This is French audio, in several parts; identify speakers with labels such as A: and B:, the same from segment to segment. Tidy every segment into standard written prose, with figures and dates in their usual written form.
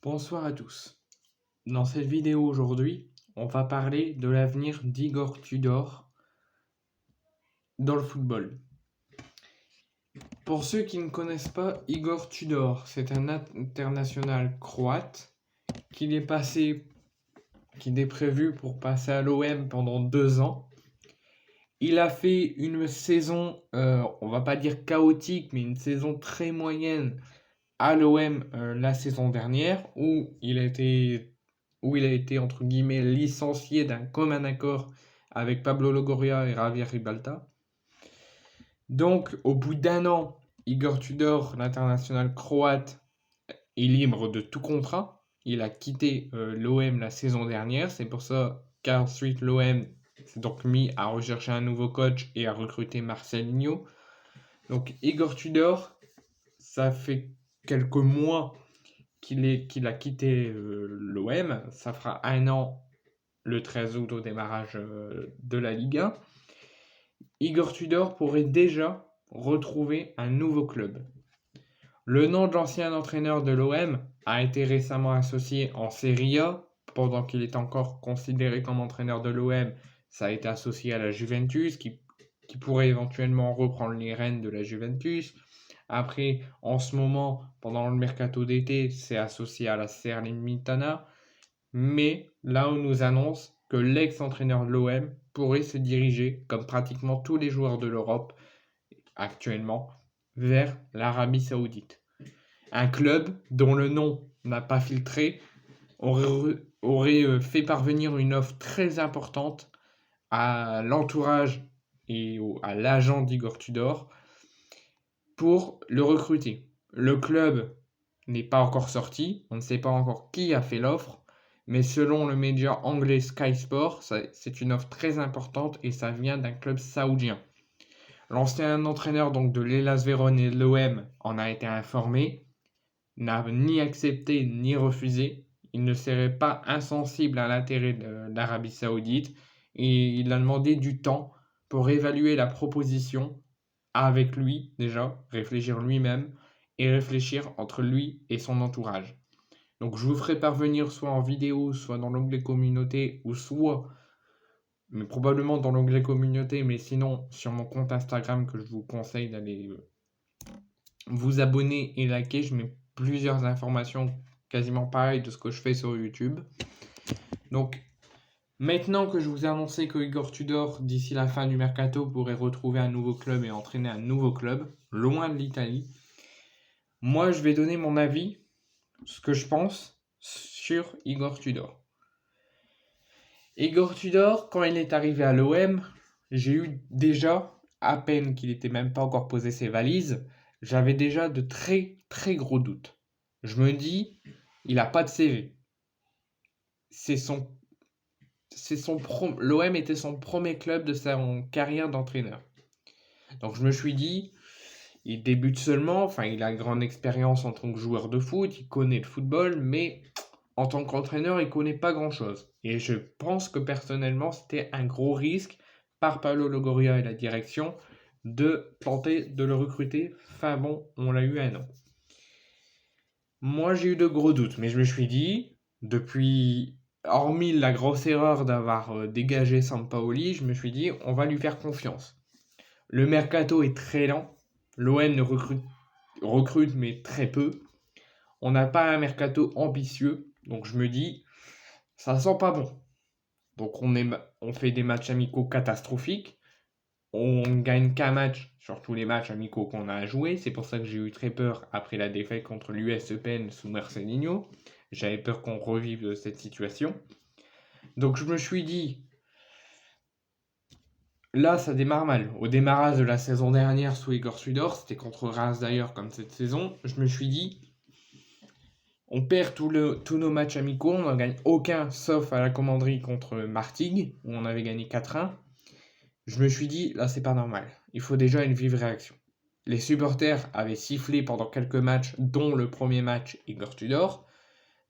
A: Bonsoir à tous. Dans cette vidéo aujourd'hui, on va parler de l'avenir d'Igor Tudor dans le football. Pour ceux qui ne connaissent pas, Igor Tudor, c'est un international croate qui est prévu pour passer à l'OM pendant 2 ans. Il a fait une saison, on va pas dire chaotique, mais une saison très moyenne à l'OM la saison dernière, où il a été entre guillemets licencié d'un commun accord avec Pablo Longoria et Javier Ribalta. Donc, au bout d'1 an, Igor Tudor, l'international croate, est libre de tout contrat. Il a quitté l'OM la saison dernière. C'est pour ça qu'ensuite l'OM s'est donc mis à rechercher un nouveau coach et à recruter Marcelinho. Donc, Igor Tudor, ça fait quelques mois qu'il a quitté l'OM. Ça fera 1 an le 13 août au démarrage de la Ligue 1. Igor Tudor pourrait déjà retrouver un nouveau club. Le nom de l'ancien entraîneur de l'OM a été récemment associé en Serie A. Pendant qu'il est encore considéré comme entraîneur de l'OM, ça a été associé à la Juventus, qui pourrait éventuellement reprendre les rênes de la Juventus. Après, en ce moment, pendant le mercato d'été, c'est associé à la Salernitana. Mais là, on nous annonce que l'ex-entraîneur de l'OM pourrait se diriger, comme pratiquement tous les joueurs de l'Europe actuellement, vers l'Arabie Saoudite. Un club dont le nom n'a pas filtré aurait fait parvenir une offre très importante à l'entourage et à l'agent d'Igor Tudor pour le recruter. Le club n'est pas encore sorti, on ne sait pas encore qui a fait l'offre, mais selon le média anglais Sky Sport, c'est une offre très importante et ça vient d'un club saoudien. L'ancien entraîneur donc de l'Hellas Vérone et de l'OM en a été informé, n'a ni accepté ni refusé. Il ne serait pas insensible à l'intérêt de l'Arabie Saoudite et il a demandé du temps pour évaluer la proposition avec lui déjà, réfléchir lui-même et réfléchir entre lui et son entourage. Donc je vous ferai parvenir soit en vidéo, soit dans l'onglet communauté, ou soit, mais probablement dans l'onglet communauté, mais sinon sur mon compte Instagram que je vous conseille d'aller vous abonner et liker. Je mets plusieurs informations quasiment pareilles de ce que je fais sur YouTube. Donc maintenant que je vous ai annoncé que Igor Tudor, d'ici la fin du mercato, pourrait retrouver un nouveau club et entraîner un nouveau club, loin de l'Italie, moi je vais donner mon avis, ce que je pense sur Igor Tudor. Igor Tudor, quand il est arrivé à l'OM, j'ai eu déjà, à peine qu'il n'était même pas encore posé ses valises, j'avais déjà de très très gros doutes. Je me dis, il n'a pas de CV. L'OM était son premier club de sa carrière d'entraîneur. Donc je me suis dit, il débute seulement, enfin il a une grande expérience en tant que joueur de foot, il connaît le football, mais en tant qu'entraîneur, il connaît pas grand-chose. Et je pense que personnellement, c'était un gros risque par Paolo Longoria et la direction de tenter de le recruter. Enfin bon, on l'a eu 1 an. Moi, j'ai eu de gros doutes, mais je me suis dit, hormis la grosse erreur d'avoir dégagé Sampaoli, je me suis dit, on va lui faire confiance. Le mercato est très lent. L'OM ne recrute mais très peu. On n'a pas un mercato ambitieux, donc je me dis, ça sent pas bon. Donc on fait des matchs amicaux catastrophiques. On gagne qu'un match sur tous les matchs amicaux qu'on a à jouer. C'est pour ça que j'ai eu très peur après la défaite contre l'US Open sous Marcelinho. J'avais peur qu'on revive cette situation. Donc je me suis dit, là ça démarre mal. Au démarrage de la saison dernière sous Igor Tudor, c'était contre Reims d'ailleurs comme cette saison, je me suis dit, on perd tous nos matchs amicaux, on n'en gagne aucun sauf à la commanderie contre Martigues, où on avait gagné 4-1. Je me suis dit, là c'est pas normal, il faut déjà une vive réaction. Les supporters avaient sifflé pendant quelques matchs, dont le premier match Igor Tudor.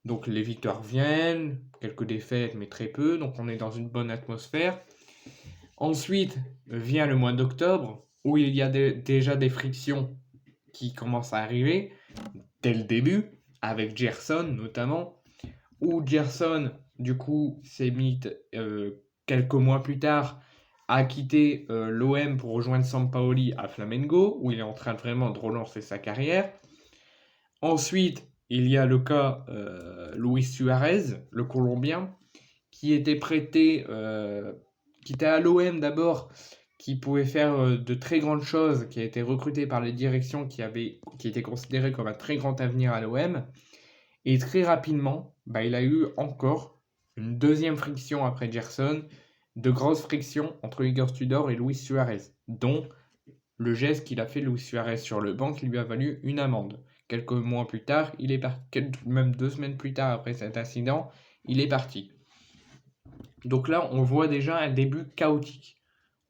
A: Donc les victoires viennent, quelques défaites mais très peu, donc on est dans une bonne atmosphère. Ensuite vient le mois d'octobre, où il y a déjà des frictions qui commencent à arriver, dès le début. avec Gerson notamment, où Gerson, du coup, s'est mis quelques mois plus tard à quitter l'OM pour rejoindre Sampaoli à Flamengo, où il est en train vraiment de relancer sa carrière. Ensuite, il y a le cas Luis Suarez, le Colombien, qui était prêté, qui était à l'OM d'abord, qui pouvait faire de très grandes choses, qui a été recruté par les directions qui était considéré comme un très grand avenir à l'OM. Et très rapidement, il a eu encore une deuxième friction après Gerson, de grosses frictions entre Igor Tudor et Luis Suarez, dont le geste qu'il a fait Luis Suarez sur le banc qui lui a valu une amende. Quelques mois plus tard, il est parti, même 2 semaines plus tard après cet incident, il est parti. Donc là, on voit déjà un début chaotique.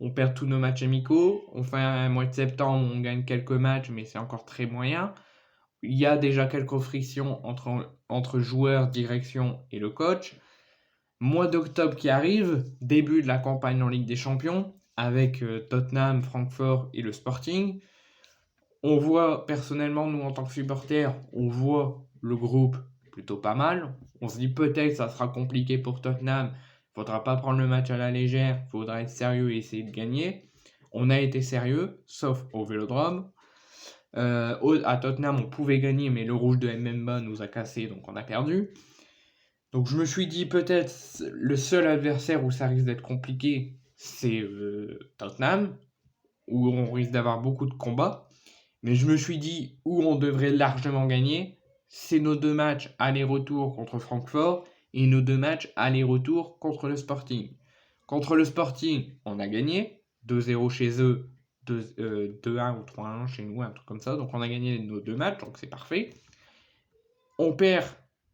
A: On perd tous nos matchs amicaux, on fait un mois de septembre, on gagne quelques matchs, mais c'est encore très moyen. Il y a déjà quelques frictions entre joueurs, direction et le coach. Mois d'octobre qui arrive, début de la campagne en Ligue des Champions, avec Tottenham, Francfort et le Sporting. On voit, personnellement, nous en tant que supporters, on voit le groupe plutôt pas mal. On se dit peut-être que ça sera compliqué pour Tottenham, faudra pas prendre le match à la légère, faudra être sérieux et essayer de gagner. On a été sérieux, sauf au Vélodrome. À Tottenham, on pouvait gagner, mais le rouge de Mbemba nous a cassé, donc on a perdu. Donc je me suis dit peut-être le seul adversaire où ça risque d'être compliqué, c'est Tottenham, où on risque d'avoir beaucoup de combats. Mais je me suis dit où on devrait largement gagner, c'est nos 2 matchs aller-retour contre Francfort et nos 2 matchs aller-retour contre le Sporting. Contre le Sporting, on a gagné 2-0 chez eux, 2-1 ou 3-1 chez nous, un truc comme ça. Donc on a gagné nos 2 matchs, donc c'est parfait. On perd,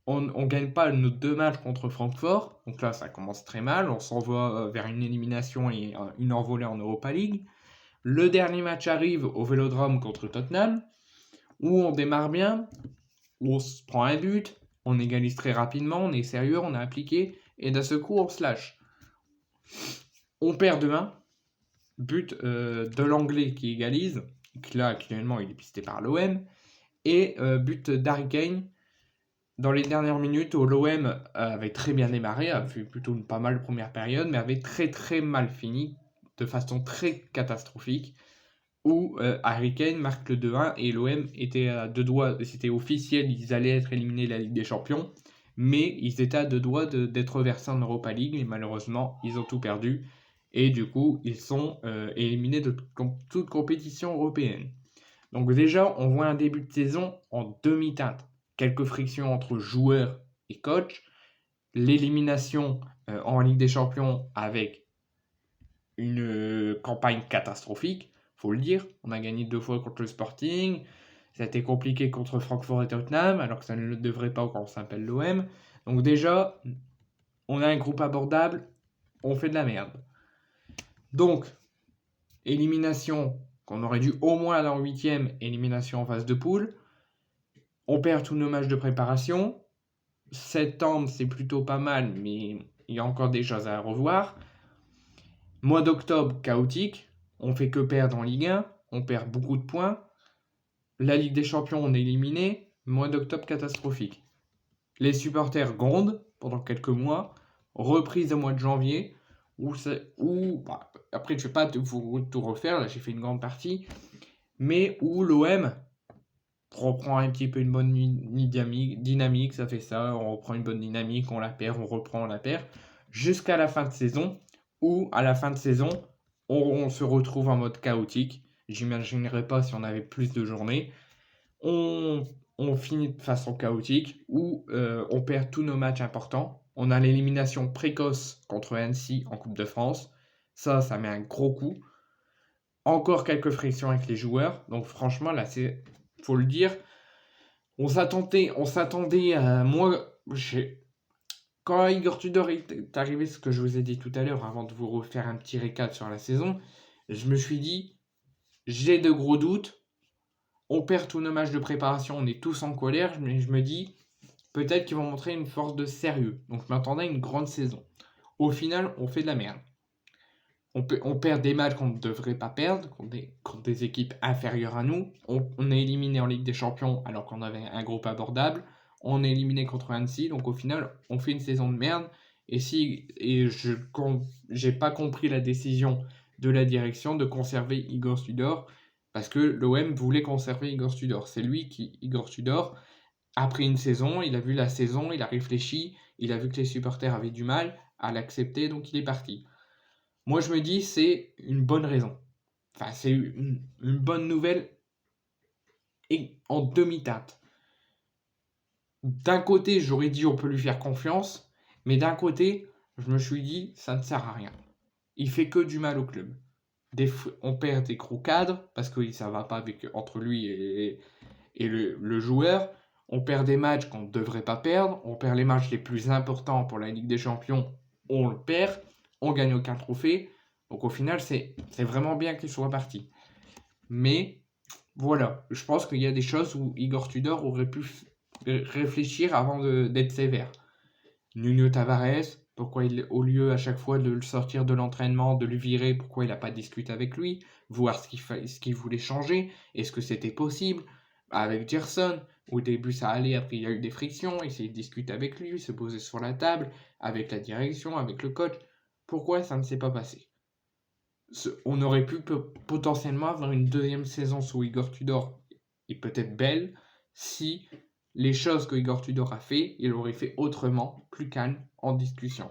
A: on gagne pas nos 2 matchs contre Francfort, donc là ça commence très mal, on s'envoie vers une élimination et une envolée en Europa League. Le dernier match arrive au Vélodrome contre Tottenham, où on démarre bien, où on se prend un but, on égalise très rapidement, on est sérieux, on a appliqué, et d'un seul coup on se lâche. On perd 2-1, but de l'Anglais qui égalise, qui là actuellement il est pisté par l'OM, et but d'Harry Kane dans les dernières minutes où l'OM avait très bien démarré, a fait plutôt une pas mal première période, mais avait très très mal fini, de façon très catastrophique, où Harry Kane marque le 2-1 et l'OM était à 2 doigts, c'était officiel, ils allaient être éliminés de la Ligue des Champions, mais ils étaient à 2 doigts d'être versés en Europa League, et malheureusement ils ont tout perdu, et du coup ils sont éliminés de toute compétition européenne. Donc déjà on voit un début de saison en demi-teinte, quelques frictions entre joueurs et coach, l'élimination en Ligue des Champions avec une campagne catastrophique, faut le dire. On a gagné 2 fois contre le Sporting, ça a été compliqué contre Francfort et Tottenham, alors que ça ne le devrait pas quand on s'appelle l'OM. Donc déjà, on a un groupe abordable, on fait de la merde. Donc, élimination qu'on aurait dû au moins aller en 8ème, élimination en phase de poule. On perd tous nos matchs de préparation. Septembre, c'est plutôt pas mal, mais il y a encore des choses à revoir. Mois d'octobre, chaotique. On fait que perdre en Ligue 1. On perd beaucoup de points. La Ligue des Champions, on est éliminé. Mois d'octobre, catastrophique. Les supporters grondent pendant quelques mois. Reprise au mois de janvier. Après, je ne vais pas tout refaire. Là, j'ai fait une grande partie. Mais où l'OM reprend un petit peu une bonne dynamique, ça fait ça, on reprend une bonne dynamique, on la perd, on reprend, on la perd, jusqu'à la fin de saison, où à la fin de saison, on se retrouve en mode chaotique. J'imaginerais pas si on avait plus de journées. On finit de façon chaotique, où on perd tous nos matchs importants. On a l'élimination précoce contre Annecy en Coupe de France. Ça met un gros coup. Encore quelques frictions avec les joueurs. Donc franchement, là, faut le dire, on s'attendait à quand Igor Tudor est arrivé, ce que je vous ai dit tout à l'heure avant de vous refaire un petit récap sur la saison, je me suis dit, j'ai de gros doutes, on perd tous nos matchs de préparation, on est tous en colère, mais je me dis, peut-être qu'ils vont montrer une force de sérieux. Donc je m'attendais à une grande saison. Au final, on fait de la merde. On perd des matchs qu'on ne devrait pas perdre, contre des équipes inférieures à nous. On est éliminé en Ligue des Champions alors qu'on avait un groupe abordable. on est éliminé contre Annecy, donc au final, on fait une saison de merde. Et j'ai pas compris la décision de la direction de conserver Igor Tudor, parce que l'OM voulait conserver Igor Tudor. C'est Igor Tudor, après une saison, il a vu la saison, il a réfléchi, il a vu que les supporters avaient du mal à l'accepter, donc il est parti. Moi, je me dis, c'est une bonne raison. Enfin, c'est une bonne nouvelle et en demi-teinte. D'un côté, j'aurais dit on peut lui faire confiance, mais d'un côté, je me suis dit ça ne sert à rien. Il fait que du mal au club. On perd des gros cadres parce que ça va pas entre lui et le joueur. On perd des matchs qu'on ne devrait pas perdre. On perd les matchs les plus importants pour la Ligue des Champions. On le perd. On gagne aucun trophée. Donc au final, c'est vraiment bien qu'il soit parti. Mais voilà, je pense qu'il y a des choses où Igor Tudor aurait pu réfléchir avant d'être sévère. Nuno Tavares, pourquoi au lieu à chaque fois de le sortir de l'entraînement, de le virer, pourquoi il n'a pas discuté avec lui, voir ce qu'il voulait changer, est-ce que c'était possible. Avec Gerson, au début ça allait, après il y a eu des frictions, essayer de discuter avec lui, se poser sur la table, avec la direction, avec le coach. Pourquoi ça ne s'est pas passé? On aurait pu potentiellement avoir une deuxième saison sous Igor Tudor, et peut-être belle, si les choses que Igor Tudor a fait, il aurait fait autrement, plus calme, en discussion.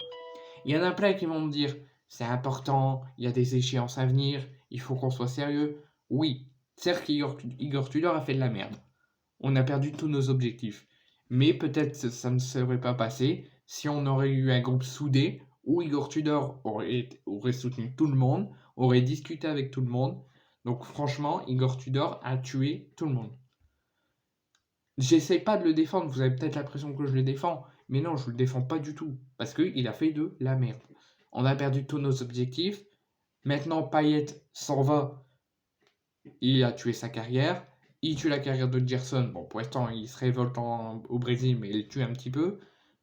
A: Il y en a plein qui vont me dire, c'est important, il y a des échéances à venir, il faut qu'on soit sérieux. Oui, certes Igor Tudor a fait de la merde. On a perdu tous nos objectifs. Mais peut-être ça ne serait pas passé si on aurait eu un groupe soudé où Igor Tudor aurait soutenu tout le monde, aurait discuté avec tout le monde. Donc franchement, Igor Tudor a tué tout le monde. J'essaie pas de le défendre, vous avez peut-être l'impression que je le défends, mais non, je le défends pas du tout, parce qu'il a fait de la merde. On a perdu tous nos objectifs, maintenant Payet s'en va, il a tué sa carrière, il tue la carrière de Gerson, bon pour l'instant il se révolte au Brésil, mais il le tue un petit peu.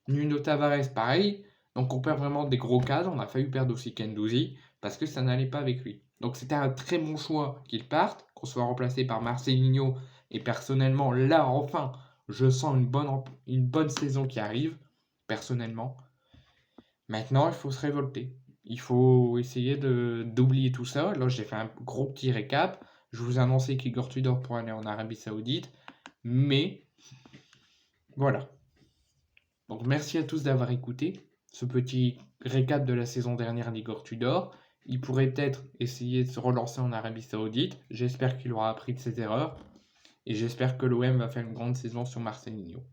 A: Nuno Tavares, pareil, donc on perd vraiment des gros cadres, on a failli perdre aussi Guendouzi, parce que ça n'allait pas avec lui. Donc c'était un très bon choix qu'il parte, qu'on soit remplacé par Marcelinho. Et personnellement, là, enfin, je sens une bonne saison qui arrive, personnellement. Maintenant, il faut se révolter. Il faut essayer d'oublier tout ça. Là, j'ai fait un gros petit récap. Je vous ai annoncé qu'Igor Tudor pour aller en Arabie Saoudite. Mais, voilà. Donc, merci à tous d'avoir écouté ce petit récap de la saison dernière d'Igor Tudor. Il pourrait peut-être essayer de se relancer en Arabie Saoudite. J'espère qu'il aura appris de ses erreurs. Et j'espère que l'OM va faire une grande saison sur Marcelinho.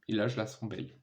A: Et là, je la sens belle.